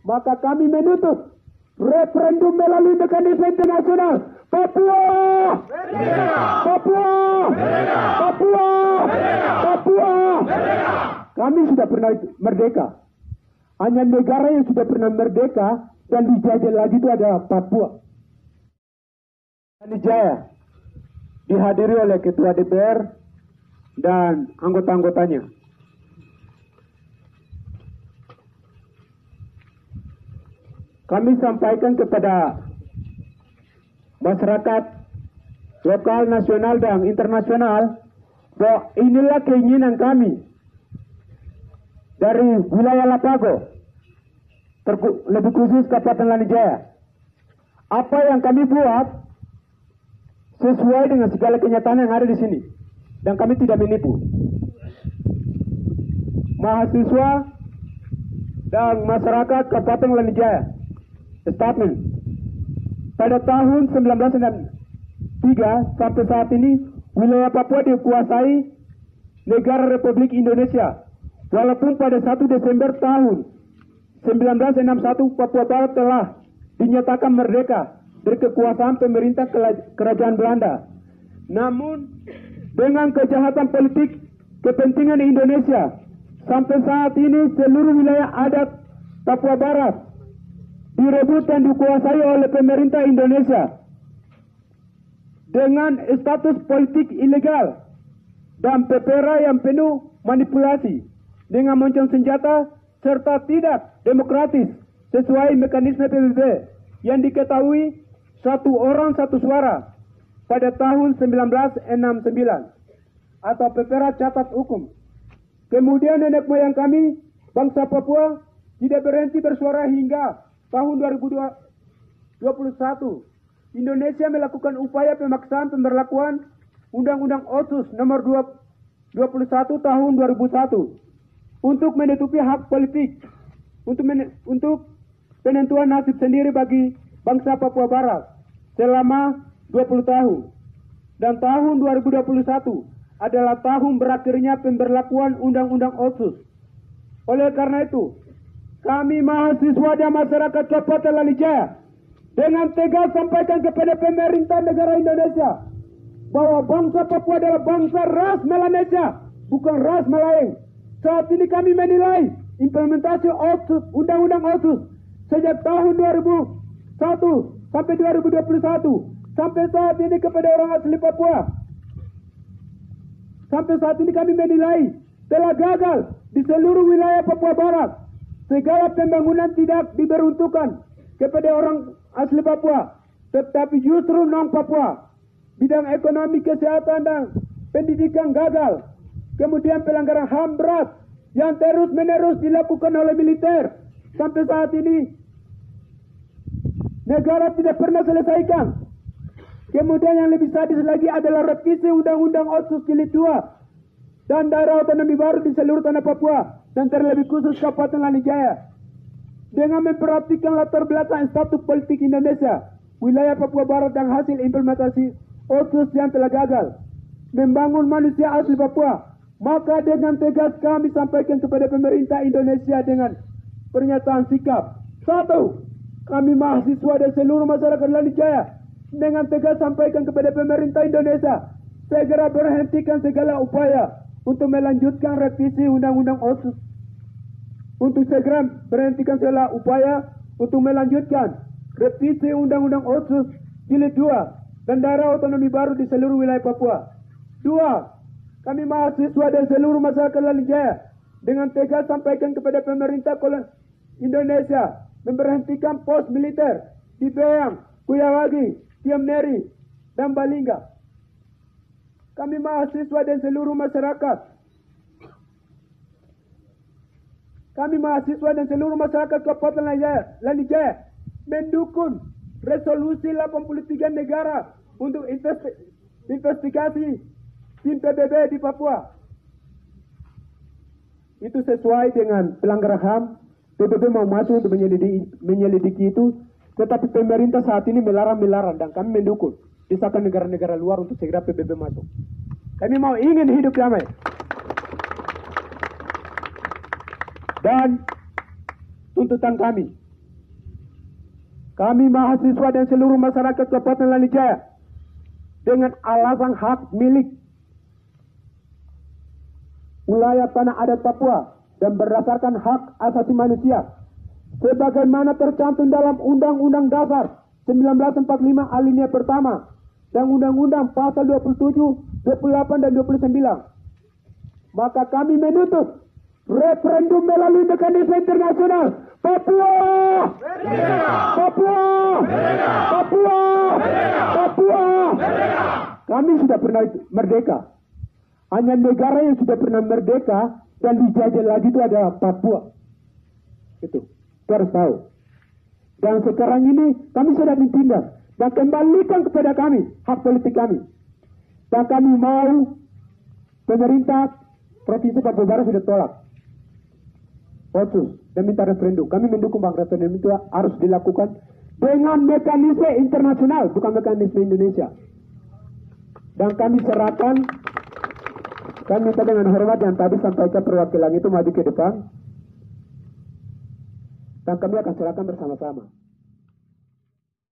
maka kami menuntut referendum melalui mekanisme internasional. Papua! Merdeka! Papua! Merdeka! Papua! Merdeka! Papua! Merdeka! Kami sudah pernah merdeka. Hanya negara yang sudah pernah merdeka dan dijajah lagi itu adalah Papua. Jaya dihadiri oleh Ketua DPR dan anggota-anggotanya. Kami sampaikan kepada masyarakat lokal, nasional, dan internasional bahwa inilah keinginan kami dari wilayah Lapago, lebih khusus Kabupaten Lanijaya. Apa yang kami buat sesuai dengan segala kenyataan yang ada di sini, dan kami tidak menipu. Mahasiswa dan masyarakat Kabupaten Lanijaya, statement pada tahun 1963 sampai saat ini wilayah Papua dikuasai negara Republik Indonesia. Walaupun pada 1 Desember tahun 1961 Papua Barat telah dinyatakan merdeka dari kekuasaan pemerintah kerajaan Belanda. Namun dengan kejahatan politik kepentingan Indonesia, sampai saat ini seluruh wilayah adat Papua Barat direbut dan dikuasai oleh pemerintah Indonesia dengan status politik ilegal dan pepera yang penuh manipulasi dengan moncong senjata serta tidak demokratis sesuai mekanisme PBB yang diketahui satu orang satu suara pada tahun 1969 atau pepera catat hukum. Kemudian nenek moyang kami bangsa Papua tidak berhenti bersuara hingga tahun 2021. Indonesia melakukan upaya pemaksaan pemberlakuan Undang-Undang Otsus nomor 21 tahun 2001 untuk menutupi hak politik untuk penentuan nasib sendiri bagi bangsa Papua Barat selama 20 tahun. Dan tahun 2021 adalah tahun berakhirnya pemberlakuan Undang-Undang Otsus. Oleh karena itu, kami mahasiswa dan masyarakat Kabupaten Lanijaya dengan tegas sampaikan kepada pemerintah negara Indonesia bahwa bangsa Papua adalah bangsa ras Melanesia, bukan ras Melayu. Saat ini kami menilai implementasi Otsus, Undang-Undang Otsus sejak tahun 2001 sampai 2021 sampai saat ini kepada orang asli Papua. Sampai saat ini kami menilai telah gagal di seluruh wilayah Papua Barat. Segala pembangunan tidak diperuntukkan kepada orang asli Papua, tetapi justru non Papua. Bidang ekonomi, kesehatan, dan pendidikan gagal. Kemudian pelanggaran HAM berat yang terus-menerus dilakukan oleh militer. Sampai saat ini negara tidak pernah selesaikan. Kemudian yang lebih sadis lagi adalah revisi Undang-Undang Otsus Jilid 2 dan daerah otonomi baru di seluruh tanah Papua dan terlebih khusus Kabupaten Lanijaya. Dengan memperhatikan latar belakang status politik Indonesia, wilayah Papua Barat dan hasil implementasi Otsus yang telah gagal membangun manusia asli Papua, maka dengan tegas kami sampaikan kepada pemerintah Indonesia dengan pernyataan sikap. 1. Kami mahasiswa dan seluruh masyarakat Lanijaya dengan tegas sampaikan kepada pemerintah Indonesia segera berhentikan segala upaya untuk melanjutkan revisi Undang-Undang Otsus. Untuk segera berhentikan segala upaya untuk melanjutkan revisi Undang-Undang Otsus Jilid 2 dan daerah otonomi baru di seluruh wilayah Papua. 2. Kami mahasiswa dan seluruh masyarakat Lanijaya dengan tegas sampaikan kepada pemerintah Indonesia memberhentikan pos militer di Beang, Kuyawagi, Tiamneri, dan Balingga. Kami mahasiswa dan seluruh masyarakat Kabupaten Lanijaya mendukung resolusi 83 negara untuk investigasi tim PBB di Papua. Itu sesuai dengan pelanggaran HAM. PBB mau masuk untuk menyelidiki itu, tetapi pemerintah saat ini melarang dan kami mendukung desakan negara-negara luar untuk segera PBB masuk. Kami ingin hidup damai. Dan tuntutan kami kami mahasiswa dan seluruh masyarakat Kabupaten Lanijaya dengan alasan hak milik wilayah tanah adat Papua dan berdasarkan hak asasi manusia sebagaimana tercantum dalam Undang-Undang Dasar 1945 alinea pertama dan Undang-Undang pasal 27, 28 dan 29. Maka kami menuntut referendum melalui mekanisme internasional. Papua! Merdeka! Papua! Merdeka! Papua! Merdeka! Papua! Merdeka! Kami sudah pernah merdeka. Hanya negara yang sudah pernah merdeka dan dijajah lagi itu adalah Papua. Itu harus tahu. Dan sekarang ini kami sudah ditindas dan kembalikan kepada kami hak politik kami. Dan kami mau pemerintah Provinsi Papua Barat sudah tolak otsus dan minta referendum. Kami mendukung bahwa referendum itu harus dilakukan dengan mekanisme internasional, bukan mekanisme Indonesia. Dan kami serahkan, kami minta dengan hormat yang tadi sampaikan perwakilan itu maju ke depan, dan kami akan serahkan bersama-sama.